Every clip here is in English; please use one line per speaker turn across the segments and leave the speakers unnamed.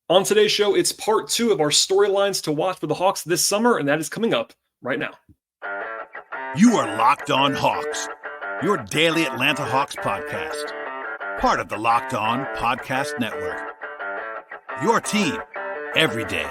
On today's show, it's part 2 of our storylines to watch for the Hawks this summer, and that is coming up right now.
You are Locked On Hawks, your daily Atlanta Hawks podcast. Part of the Locked On Podcast Network. Your team every day.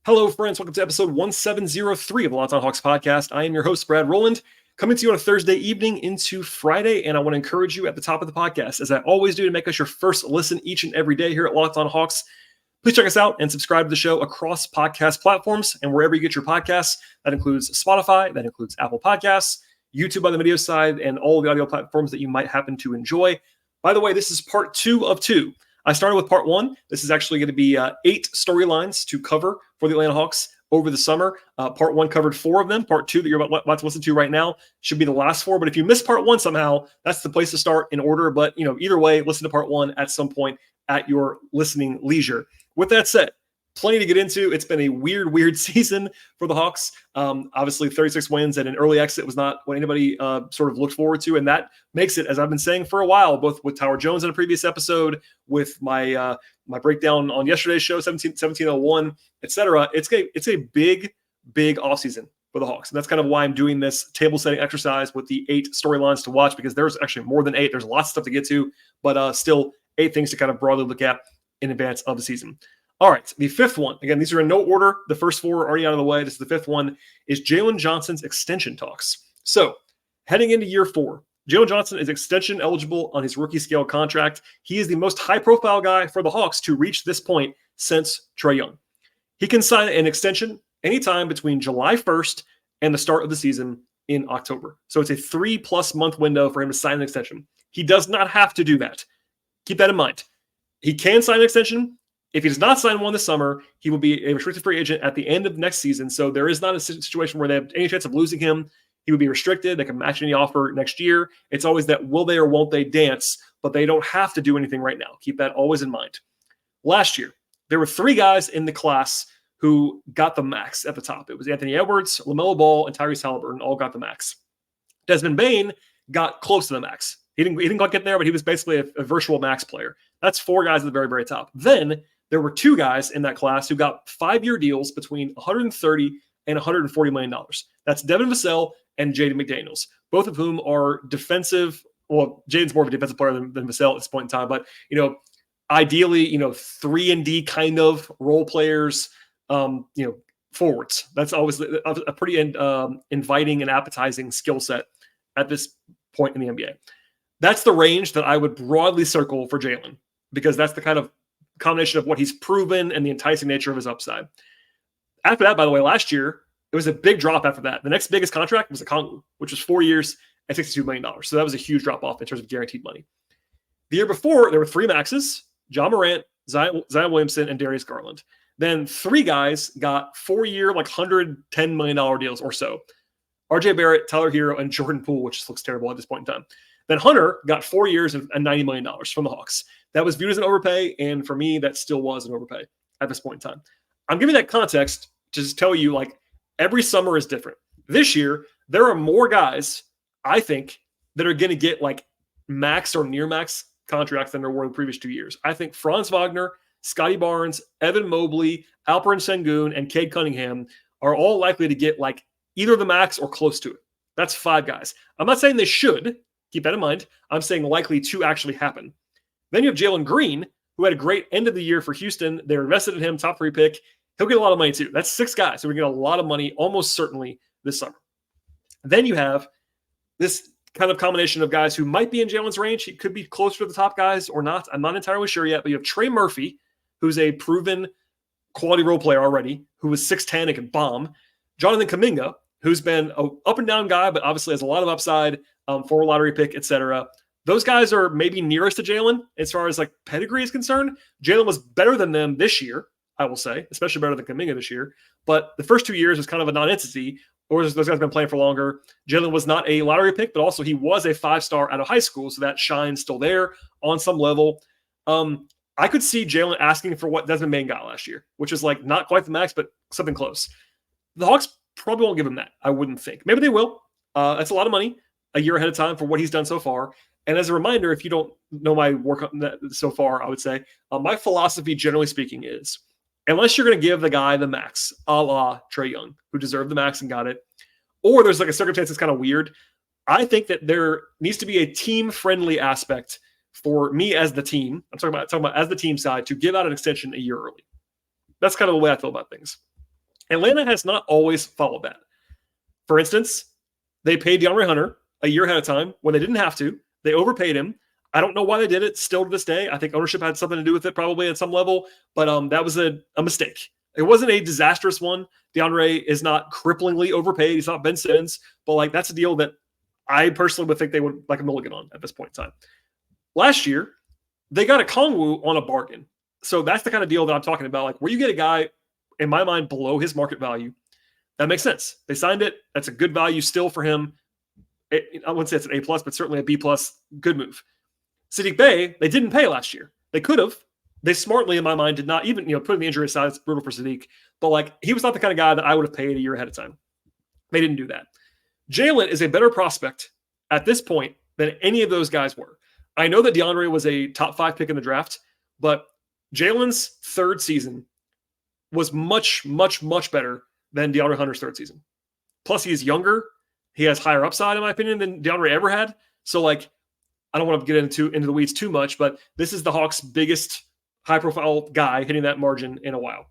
Hello, friends. Welcome to episode 1703 of the Locked On Hawks podcast. I am your host, Brad Rowland, coming to you on a Thursday evening into Friday, and I want to encourage you at the top of the podcast, as I always do, to make us your first listen each and every day here at Locked On Hawks. Please check us out and subscribe to the show across podcast platforms and wherever you get your podcasts. That includes Spotify, that includes Apple Podcasts, YouTube on the video side, and all the audio platforms that you might happen to enjoy. By the way, this is part 2 of 2. I started with part 1. This is actually going to be 8 storylines to cover for the Atlanta Hawks over the summer. Part 1 covered 4 of them. Part 2 that you're about to listen to right now should be the last 4. But if you missed part 1 somehow, that's the place to start in order. But either way, listen to part 1 at some point at your listening leisure. With that said, plenty to get into. It's been a weird season for the Hawks. Obviously, 36 wins and an early exit was not what anybody sort of looked forward to. And that makes it, as I've been saying for a while, both with Tower Jones in a previous episode, with my my breakdown on yesterday's show, 1701, etc. It's a big offseason for the Hawks. And that's kind of why I'm doing this table setting exercise with the 8 storylines to watch, because there's actually more than 8. There's lots of stuff to get to, but still 8 things to kind of broadly look at in advance of the season. All right, the 5th one. Again, these are in no order. The first 4 are already out of the way. This is the 5th one, is Jalen Johnson's extension talks. So, heading into year 4, Jalen Johnson is extension eligible on his rookie scale contract. He is the most high-profile guy for the Hawks to reach this point since Trae Young. He can sign an extension anytime between July 1st and the start of the season in October. So it's a 3+ month window for him to sign an extension. He does not have to do that. Keep that in mind. He can sign an extension. If he does not sign one this summer, he will be a restricted free agent at the end of next season. So there is not a situation where they have any chance of losing him. He would be restricted. They can match any offer next year. It's always that will they or won't they dance, but they don't have to do anything right now. Keep that always in mind. Last year, there were 3 guys in the class who got the max at the top. It was Anthony Edwards, LaMelo Ball, and Tyrese Haliburton all got the max. Desmond Bane got close to the max. He didn't quite get there, but he was basically a virtual max player. That's 4 guys at the very, very top. Then there were 2 guys in that class who got 5-year deals between $130 and $140 million. That's Devin Vassell and Jaden McDaniels, both of whom are defensive. Well, Jaden's more of a defensive player than Vassell at this point in time, but ideally, 3-and-D kind of role players, forwards. That's always a pretty inviting and appetizing skill set at this point in the NBA. That's the range that I would broadly circle for Jalen, because that's the kind of combination of what he's proven and the enticing nature of his upside. After that, by the way, last year, it was a big drop after that. The next biggest contract was Okongwu, which was 4 years at $62 million. So that was a huge drop off in terms of guaranteed money. The year before, there were 3 maxes: John Morant, Zion Williamson, and Darius Garland. Then 3 guys got 4-year, like $110 million deals or so: RJ Barrett, Tyler Hero, and Jordan Poole, which looks terrible at this point in time. Then Hunter got 4 years and $90 million from the Hawks. That was viewed as an overpay, and for me, that still was an overpay at this point in time. I'm giving that context to just tell you, every summer is different. This year, there are more guys, I think, that are going to get max or near max contracts than there were in the previous 2 years. I think Franz Wagner, Scotty Barnes, Evan Mobley, Alperen Sengun, and Cade Cunningham are all likely to get either the max or close to it. That's 5 guys. I'm not saying they should. Keep that in mind. I'm saying likely to actually happen. Then you have Jalen Green, who had a great end of the year for Houston. They're invested in him, top 3 pick. He'll get a lot of money too. That's 6 guys who are going to get a lot of money almost certainly this summer. Then you have this kind of combination of guys who might be in Jalen's range. He could be closer to the top guys or not. I'm not entirely sure yet, but you have Trey Murphy, who's a proven quality role player already, who was 6'10" and can bomb. Jonathan Kuminga, who's been an up and down guy, but obviously has a lot of upside, former lottery pick, etc. Those guys are maybe nearest to Jalen as far as pedigree is concerned. Jalen was better than them this year, I will say, especially better than Kuminga this year. But the first 2 years was kind of a non-entity. Or those guys have been playing for longer. Jalen was not a lottery pick, but also he was a 5-star out of high school, so that shine's still there on some level. I could see Jalen asking for what Desmond Bane got last year, which is like not quite the max, but something close. The Hawks probably won't give him that, I wouldn't think. Maybe they will. That's a lot of money a year ahead of time for what he's done so far. And as a reminder, if you don't know my work on that so far, I would say my philosophy, generally speaking, is unless you're going to give the guy the max, a la Trae Young, who deserved the max and got it, or there's like a circumstance that's kind of weird, I think that there needs to be a team-friendly aspect for me as the team. I'm talking about as the team side to give out an extension a year early. That's kind of the way I feel about things. Atlanta has not always followed that. For instance, they paid DeAndre Hunter a year ahead of time when they didn't have to. They overpaid him. I don't know why they did it still to this day. I think ownership had something to do with it probably at some level, but that was a mistake. It wasn't a disastrous one. DeAndre is not cripplingly overpaid. He's not Ben Simmons, but like that's a deal that I personally would think they would like a mulligan on at this point in time. Last year, they got Okongwu on a bargain. So that's the kind of deal that I'm talking about. Like where you get a guy, in my mind, below his market value, that makes sense. They signed it. That's a good value still for him. I wouldn't say it's an A+, but certainly a B+. Good move. Saddiq Bey, they didn't pay last year. They could have. They smartly, in my mind, did not even, putting the injury aside, it's brutal for Saddiq. But like he was not the kind of guy that I would have paid a year ahead of time. They didn't do that. Jalen is a better prospect at this point than any of those guys were. I know that DeAndre was a top 5 pick in the draft, but Jalen's third season was much, much, much better than DeAndre Hunter's third season. Plus, he is younger. He has higher upside, in my opinion, than DeAndre ever had. So, like, I don't want to get into the weeds too much, but this is the Hawks' biggest high-profile guy hitting that margin in a while.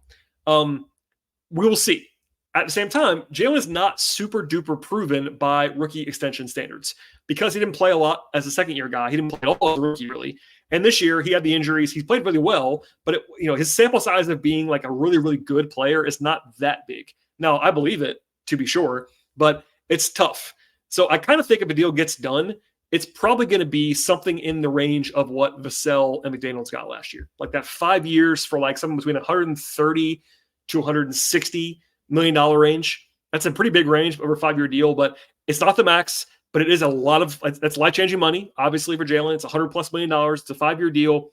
We will see. At the same time, Jalen is not super-duper proven by rookie extension standards because he didn't play a lot as a second-year guy. He didn't play at all as a rookie, really. And this year, he had the injuries. He played really well, but his sample size of being like a really, really good player is not that big. Now, I believe it, to be sure, but it's tough. So I kind of think if a deal gets done, it's probably going to be something in the range of what Vassell and McDaniels got last year. Like that 5 years for like something between 130 to $160 million range. That's a pretty big range over a 5-year deal, but it's not the max, but it is a lot of, that's life-changing money. Obviously for Jalen, it's $100+ million. It's a 5-year deal.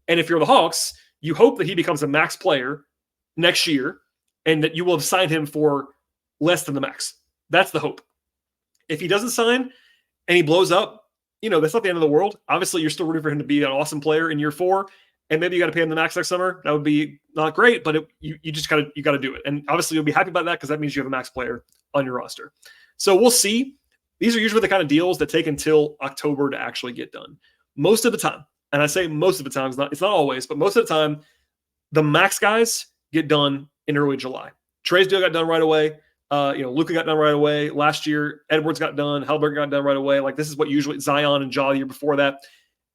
And if you're the Hawks, you hope that he becomes a max player next year and that you will have signed him for less than the max. That's the hope. If he doesn't sign and he blows up, that's not the end of the world. Obviously, you're still rooting for him to be an awesome player in year 4, and maybe you got to pay him the max next summer. That would be not great, but you just got to do it. And obviously, you'll be happy about that because that means you have a max player on your roster. So we'll see. These are usually the kind of deals that take until October to actually get done. Most of the time, and I say most of the time, it's not always, but most of the time, the max guys get done in early July. Trae's deal got done right away. Luka got done right away. Last year, Edwards got done. Haliburton got done right away. Like this is what usually Zion and Ja the year before that.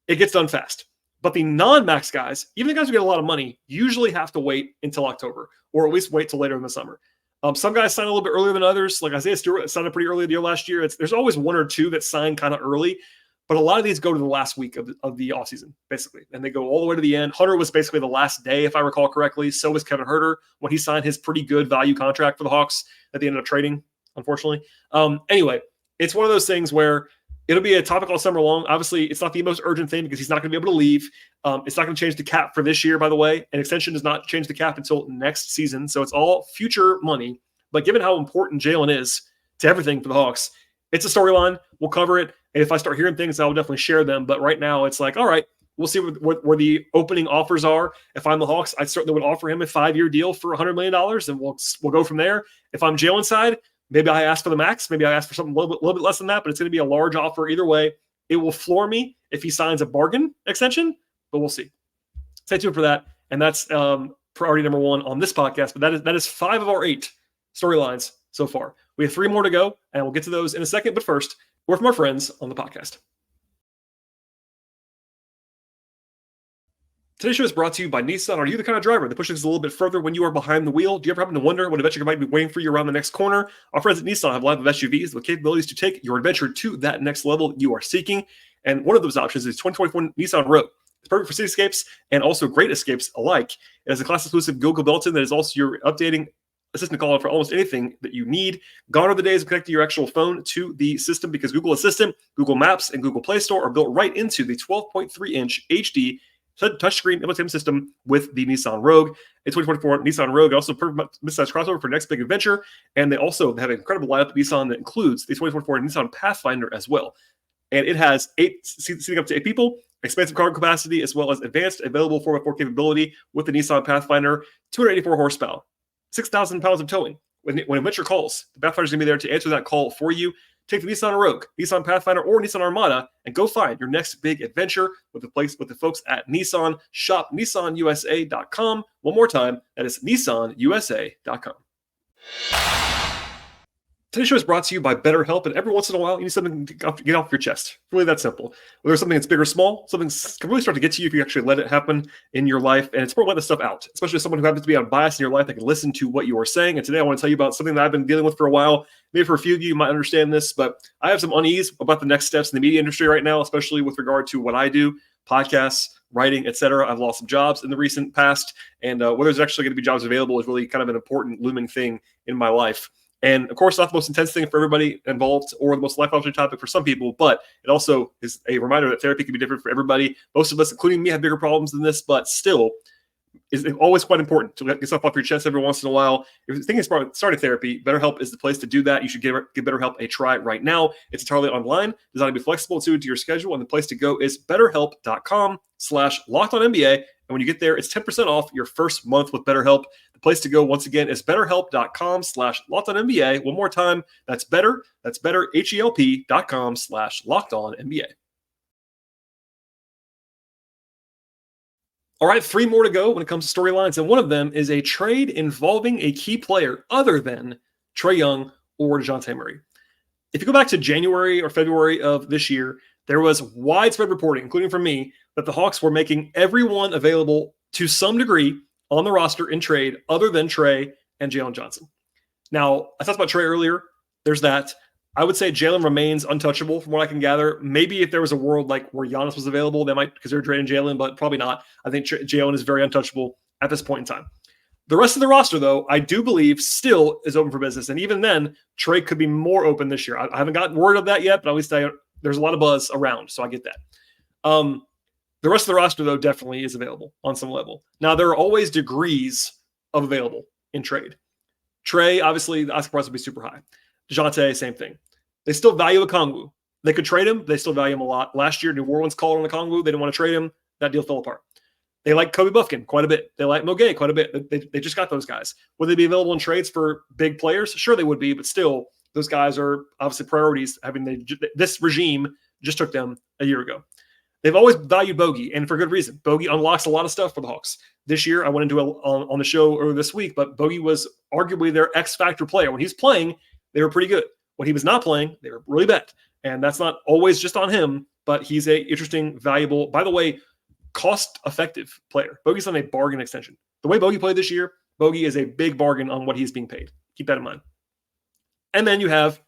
It gets done fast. But the non-max guys, even the guys who get a lot of money, usually have to wait until October or at least wait till later in the summer. Some guys sign a little bit earlier than others. Like Isaiah Stewart signed a pretty early deal last year. There's always one or two that sign kind of early, but a lot of these go to the last week of the offseason, basically. And they go all the way to the end. Hunter was basically the last day, if I recall correctly. So was Kevin Huerter when he signed his pretty good value contract for the Hawks that they ended up trading, unfortunately. Anyway, it's one of those things where it'll be a topic all summer long. Obviously, it's not the most urgent thing because he's not going to be able to leave. It's not going to change the cap for this year, by the way. An extension does not change the cap until next season. So it's all future money. But given how important Jalen is to everything for the Hawks, it's a storyline. We'll cover it. And if I start hearing things, I will definitely share them. But right now, it's like, all right, we'll see where the opening offers are. If I'm the Hawks, I certainly would offer him a 5-year deal for $100 million, and we'll go from there. If I'm Jalen's side, maybe I ask for the max. Maybe I ask for something a little bit less than that, but it's going to be a large offer either way. It will floor me if he signs a bargain extension, but we'll see. Stay tuned for that. And that's priority number 1 on this podcast. But that is 5 of our 8 storylines so far. We have 3 more to go, and we'll get to those in a second. But first, we're from our friends on the podcast. Today's show is brought to you by Nissan. Are you the kind of driver that pushes a little bit further when you are behind the wheel? Do you ever happen to wonder what adventure might be waiting for you around the next corner? Our friends at Nissan have a line of SUVs with capabilities to take your adventure to that next level you are seeking. And one of those options is 2024 Nissan Rogue. It's perfect for cityscapes and also great escapes alike. It has a class-exclusive Google built-in that is also your updating assistant caller for almost anything that you need. Gone are the days of connecting your actual phone to the system because Google Assistant, Google Maps, and Google Play Store are built right into the 12.3-inch HD touchscreen infotainment system with the Nissan Rogue. A 2024 Nissan Rogue, also perfect midsize crossover for next big adventure. And they also have an incredible lineup at Nissan that includes the 2024 Nissan Pathfinder as well. And it has seating up to 8 people, expansive cargo capacity, as well as advanced available 4x4 capability with the Nissan Pathfinder, 284 horsepower, 6,000 pounds of towing. When adventure calls, the Pathfinder is going to be there to answer that call for you. Take the Nissan Rogue, Nissan Pathfinder, or Nissan Armada and go find your next big adventure with the folks at Nissan. Shop nissanusa.com. One more time, that is nissanusa.com. Today's show is brought to you by BetterHelp, and every once in a while, you need something to get off your chest. Really that simple. Whether it's something that's big or small, something can really start to get to you if you actually let it happen in your life, and it's important to let this stuff out, especially as someone who happens to be unbiased in your life that can listen to what you are saying. And today I want to tell you about something that I've been dealing with for a while. Maybe for a few of you might understand this, but I have some unease about the next steps in the media industry right now, especially with regard to what I do, podcasts, writing, etc. I've lost some jobs in the recent past, and whether there's actually going to be jobs available is really kind of an important looming thing in my life. And of course, not the most intense thing for everybody involved or the most life-altering topic for some people, but it also is a reminder that therapy can be different for everybody. Most of us, including me, have bigger problems than this, but still, is always quite important to get yourself off your chest every once in a while. If you're thinking of starting therapy, BetterHelp is the place to do that. You should give BetterHelp a try right now. It's entirely online, designed to be flexible and suited to your schedule, and the place to go is betterhelp.com/LockedOnNBA. And when you get there, it's 10% off your first month with BetterHelp. The place to go, once again, is betterhelp.com/LockedOnNBA. One more time, that's HELP.com/LockedOnNBA. All right, 3 more to go when it comes to storylines, and one of them is a trade involving a key player other than Trae Young or Dejounte Murray. If you go back to January or February of this year, there was widespread reporting, including from me, that the Hawks were making everyone available to some degree on the roster in trade other than Trae and Jalen Johnson. Now, I talked about Trae earlier. There's that. I would say Jalen remains untouchable from what I can gather. Maybe if there was a world like where Giannis was available, they might consider trading Jalen, but probably not. I think Jalen is very untouchable at this point in time. The rest of the roster, though, I do believe still is open for business. And even then, Trae could be more open this year. I haven't gotten word of that yet, but at least there's a lot of buzz around, so I get that. The rest of the roster, though, definitely is available on some level. Now, there are always degrees of available in trade. Trae, obviously, the asking price will be super high. Dejounte, same thing. They still value Okongwu. They could trade him. They still value him a lot. Last year, New Orleans called on Okongwu. They didn't want to trade him. That deal fell apart. They like Kobe Bufkin quite a bit. They like Gueye quite a bit. They just got those guys. Would they be available in trades for big players? Sure, they would be, but still, those guys are obviously priorities. This regime just took them a year ago. They've always valued Bogey, and for good reason. Bogey unlocks a lot of stuff for the Hawks. This year, I went into on the show earlier this week, but Bogey was arguably their X-factor player. When he's playing, they were pretty good. When he was not playing, they were really bad. And that's not always just on him, but he's a interesting, valuable, by the way, cost-effective player. Bogey's on a bargain extension. The way Bogey played this year, Bogey is a big bargain on what he's being paid. Keep that in mind. And then you have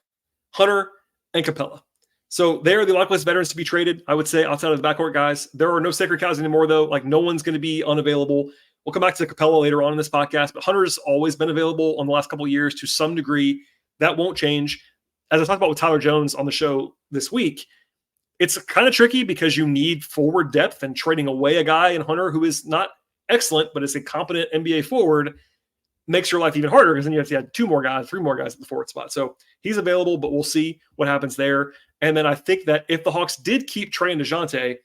Hunter and Capela. So they are the likeliest veterans to be traded, I would say, outside of the backcourt guys. There are no sacred cows anymore, though. Like, no one's going to be unavailable. We'll come back to Capela later on in this podcast, but Hunter's always been available on the last couple of years to some degree. That won't change. As I talked about with Tyler Jones on the show this week, it's kind of tricky because you need forward depth, and trading away a guy in Hunter who is not excellent, but is a competent NBA forward makes your life even harder because then you have to add 3 more guys at the forward spot. So he's available, but we'll see what happens there. And then I think that if the Hawks did keep Trae and Dejounte,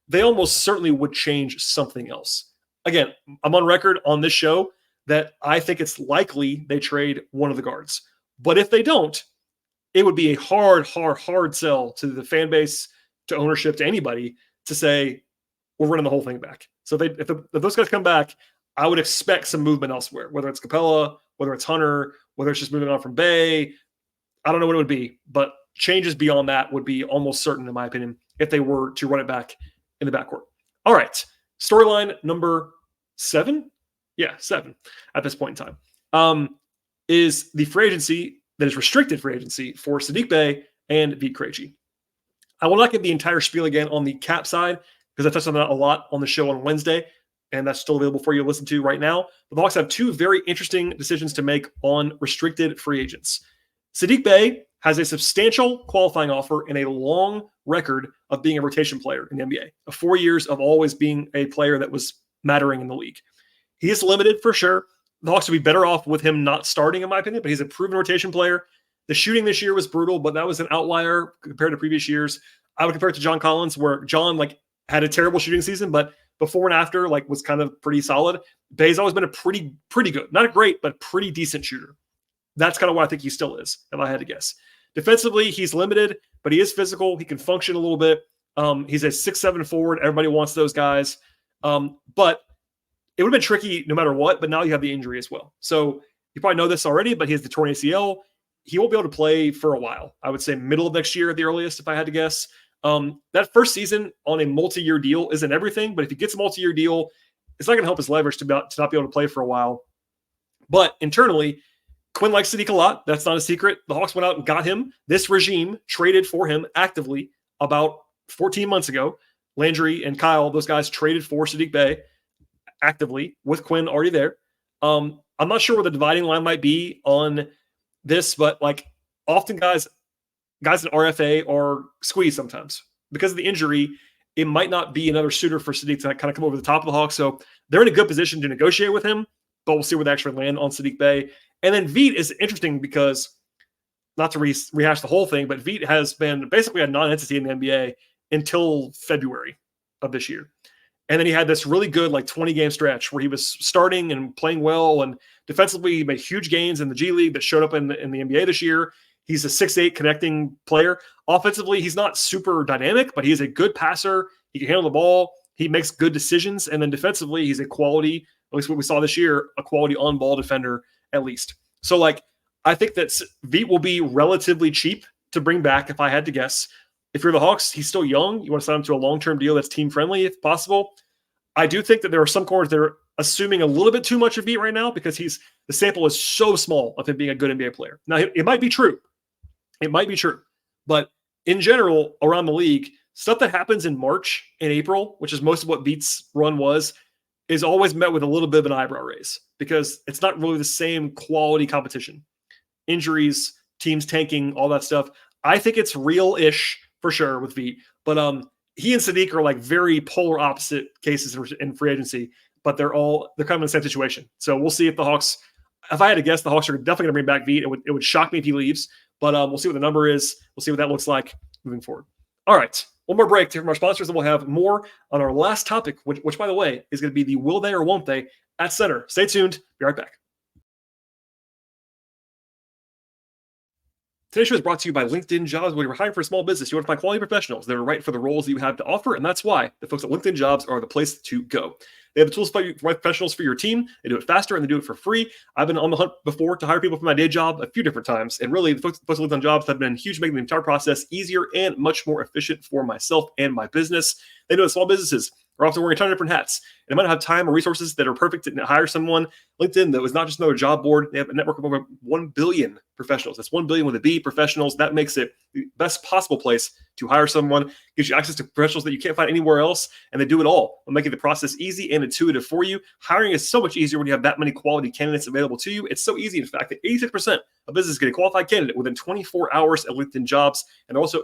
they almost certainly would change something else. Again, I'm on record on this show that I think it's likely they trade one of the guards. But if they don't, it would be a hard sell to the fan base, to ownership, to anybody to say, we're running the whole thing back. So if those guys come back, I would expect some movement elsewhere, whether it's Capela, whether it's Hunter, whether it's just moving on from Bey. I don't know what it would be, but changes beyond that would be almost certain, in my opinion, if they were to run it back in the backcourt. All right, storyline number 7? Yeah, 7 at this point in time is the free agency that is restricted free agency for Saddiq Bey and Vit Krejci. I will not get the entire spiel again on the cap side because I touched on that a lot on the show on Wednesday, and that's still available for you to listen to right now. But the Hawks have 2 very interesting decisions to make on restricted free agents. Saddiq Bey has a substantial qualifying offer in a long record of being a rotation player in the NBA, of 4 years of always being a player that was mattering in the league. He is limited for sure. The Hawks would be better off with him not starting, in my opinion, but he's a proven rotation player. The shooting this year was brutal, but that was an outlier compared to previous years. I would compare it to John Collins, where John had a terrible shooting season, but before and after was kind of pretty solid. Bey's always been a pretty good, not a great, but pretty decent shooter. That's kind of what I think he still is, if I had to guess. Defensively, he's limited, but he is physical. He can function a little bit. He's a 6'7" forward. Everybody wants those guys. But it would have been tricky no matter what, but now you have the injury as well. So you probably know this already, but he has the torn ACL. He won't be able to play for a while. I would say middle of next year at the earliest, if I had to guess. That first season on a multi-year deal isn't everything, but if he gets a multi-year deal, it's not going to help his leverage to not be able to play for a while. But internally, Quinn likes Saddiq a lot. That's not a secret. The Hawks went out and got him. This regime traded for him actively about 14 months ago. Landry and Kyle, those guys traded for Saddiq Bey actively with Quinn already there. I'm not sure where the dividing line might be on this, but often guys in RFA are squeezed sometimes because of the injury. It might not be another suitor for Saddiq to kind of come over the top of the Hawks. So they're in a good position to negotiate with him, but we'll see where they actually land on Saddiq Bey. And then Vit is interesting because, not to rehash the whole thing, but Vit has been basically a non-entity in the NBA until February of this year. And then he had this really good 20-game stretch where he was starting and playing well, and defensively he made huge gains in the G League that showed up in the NBA this year. He's a 6'8" connecting player. Offensively, he's not super dynamic, but he's a good passer. He can handle the ball. He makes good decisions. And then defensively, he's a quality, at least what we saw this year, a quality on-ball defender at least. So I think that Vit will be relatively cheap to bring back if I had to guess. If you're the Hawks, he's still young. You want to sign him to a long-term deal that's team-friendly if possible. I do think that there are some corners that are assuming a little bit too much of Vit right now because the sample is so small of him being a good NBA player. Now, it might be true. It might be true. But in general, around the league, stuff that happens in March and April, which is most of what Vit's run was, is always met with a little bit of an eyebrow raise because it's not really the same quality competition. Injuries, teams tanking, all that stuff. I think it's real-ish for sure with Vit. But he and Saddiq are very polar opposite cases in free agency, but they're kind of in the same situation. So we'll see if the Hawks, if I had to guess, the Hawks are definitely going to bring back Vit. It would shock me if he leaves, but we'll see what the number is. We'll see what that looks like moving forward. All right. One more break to hear from our sponsors, and we'll have more on our last topic, which by the way, is going to be the will they or won't they at center. Stay tuned. Be right back. Today's show is brought to you by LinkedIn Jobs. When you're hiring for a small business, you want to find quality professionals that are right for the roles that you have to offer, and that's why the folks at LinkedIn Jobs are the place to go. They have the tools for right professionals for your team. They do it faster and they do it for free. I've been on the hunt before to hire people for my day job a few different times, and really the folks at LinkedIn Jobs have been huge, making the entire process easier and much more efficient for myself and my business. They know that small businesses are often wearing a ton of different hats, and they might not have time or resources that are perfect to hire someone. LinkedIn, though, is not just another job board. They have a network of over 1 billion professionals. That's 1 billion with a B professionals. That makes it the best possible place to hire someone. Gives you access to professionals that you can't find anywhere else, and they do it all while making the process easy and intuitive for you. Hiring is so much easier when you have that many quality candidates available to you. It's so easy, in fact, that 86% of businesses get a qualified candidate within 24 hours at LinkedIn Jobs, and they're also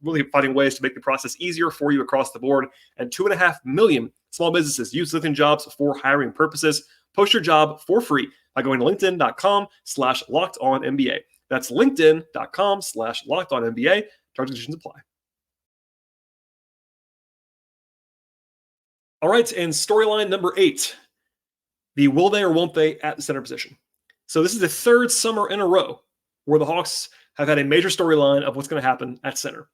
really finding ways to make the process easier for you across the board. And 2.5 million small businesses use LinkedIn Jobs for hiring purposes. Post your job for free by going to linkedin.com/lockedonnba. That's linkedin.com/lockedonnba. Terms and conditions apply. All right, and storyline number 8, the will they or won't they at the center position. So this is the third summer in a row where the Hawks have had a major storyline of what's going to happen at center.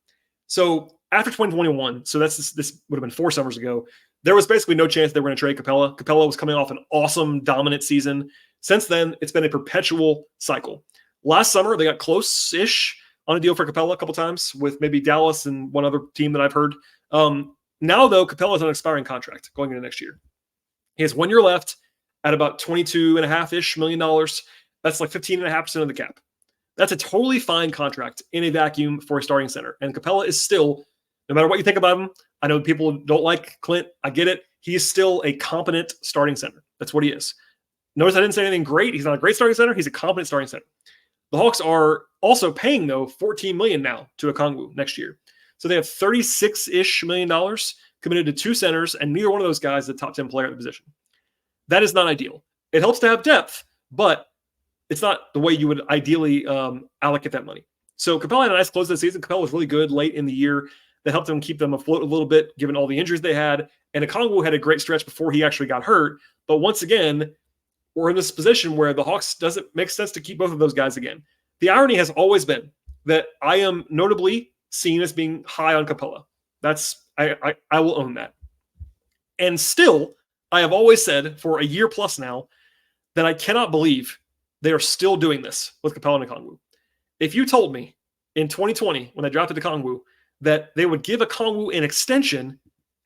So after 2021, so this would have been 4 summers ago, there was basically no chance they were going to trade Capela. Capela was coming off an awesome, dominant season. Since then, it's been a perpetual cycle. Last summer, they got close-ish on a deal for Capela a couple times with maybe Dallas and one other team that I've heard. Now, though, Capela's on an expiring contract going into next year. He has 1 year left at about $22.5-ish million. That's like 15.5% of the cap. That's a totally fine contract in a vacuum for a starting center. And Capela is still, no matter what you think about him, I know people don't like Clint. I get it. He is still a competent starting center. That's what he is. Notice I didn't say anything great. He's not a great starting center. He's a competent starting center. The Hawks are also paying, though, $14 million now to Okongwu next year. So they have $36-ish million committed to 2 centers, and neither one of those guys is a top 10 player at the position. That is not ideal. It helps to have depth, but it's not the way you would ideally allocate that money. So Capela had a nice close to the season. Capela was really good late in the year. That helped them keep them afloat a little bit, given all the injuries they had. And Okongwu had a great stretch before he actually got hurt. But once again, we're in this position where the Hawks doesn't make sense to keep both of those guys again. The irony has always been that I am notably seen as being high on Capela. I will own that. And still, I have always said for a year plus now that I cannot believe they are still doing this with Capela and Okongwu. If you told me in 2020, when I drafted Okongwu, that they would give Okongwu an extension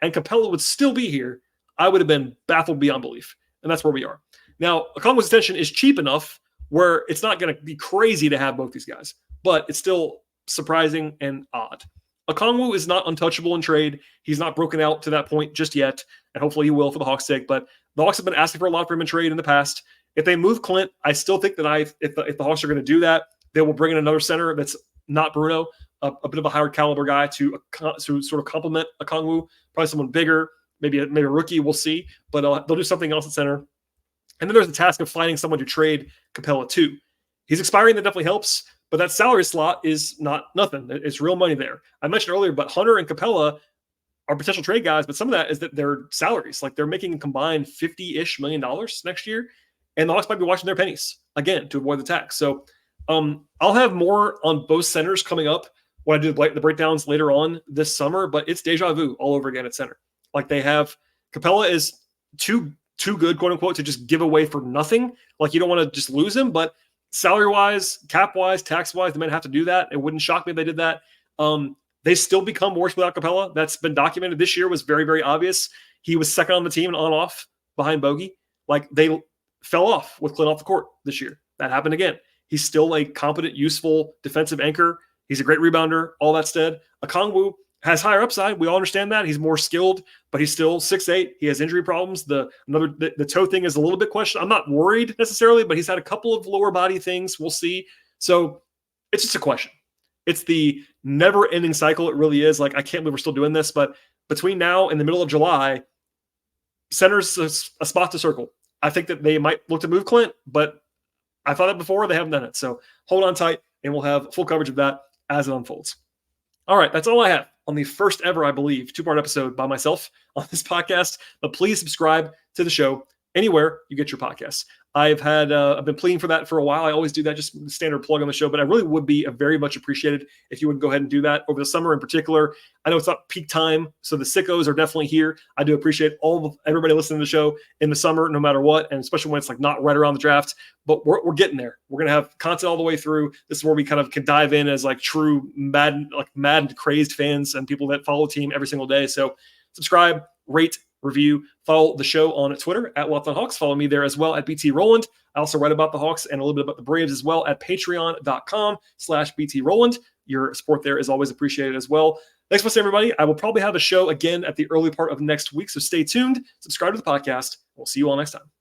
and Capela would still be here, I would have been baffled beyond belief. And that's where we are. Now, Okongwu's extension is cheap enough where it's not going to be crazy to have both these guys, but it's still surprising and odd. Okongwu is not untouchable in trade. He's not broken out to that point just yet, and hopefully he will for the Hawks' sake. But the Hawks have been asking for a lot from him in trade in the past. If they move Clint, I still think that if the Hawks are going to do that, they will bring in another center that's not Bruno, a bit of a higher caliber guy to sort of complement Okongwu, probably someone bigger, maybe a rookie. We'll see, but they'll do something else at center. And then there's the task of finding someone to trade Capela to. He's expiring. That definitely helps. But that salary slot is not nothing. It's real money there. I mentioned earlier, but Hunter and Capela are potential trade guys, but some of that is that their salaries, like they're making combined $50-ish million next year, and the Hawks might be watching their pennies again to avoid the tax. So I'll have more on both centers coming up when I do the breakdowns later on this summer, but it's deja vu all over again at center. Like they have Capela is too good, quote unquote, to just give away for nothing. Like you don't want to just lose him, but salary-wise, cap-wise, tax-wise, they might have to do that. It wouldn't shock me if they did that. They still become worse without Capela. That's been documented. This year was very, very obvious. He was second on the team and on-off behind Bogey. Like they fell off with Clint off the court this year. That happened again. He's still a competent, useful defensive anchor. He's a great rebounder, all that said. Okongwu has higher upside. We all understand that. He's more skilled, but he's still 6'8". He has injury problems. The toe thing is a little bit questionable. I'm not worried necessarily, but he's had a couple of lower body things. We'll see. So it's just a question. It's the never-ending cycle. It really is. Like, I can't believe we're still doing this, but between now and the middle of July, center's a spot to circle. I think that they might look to move Clint, but I thought that before. They haven't done it. So hold on tight, and we'll have full coverage of that as it unfolds. All right, that's all I have on the first ever, I believe, 2-part episode by myself on this podcast. But please subscribe to the show anywhere you get your podcasts. I've been pleading for that for a while. I always do that, just standard plug on the show, but I really would be very much appreciated if you would go ahead and do that over the summer in particular. I know it's not peak time, so the sickos are definitely here. I do appreciate everybody listening to the show in the summer, no matter what, and especially when it's like not right around the draft, but we're getting there. We're going to have content all the way through. This is where we kind of can dive in as like true mad, crazed fans and people that follow the team every single day. So subscribe, rate, review, follow the show on Twitter at Locked On Hawks. Follow me there as well at BT Rowland. I also write about the Hawks and a little bit about the Braves as well at patreon.com/BT Rowland. Your support there is always appreciated as well. Thanks for listening, everybody. I will probably have a show again at the early part of next week, so stay tuned. Subscribe to the podcast. We'll see you all next time.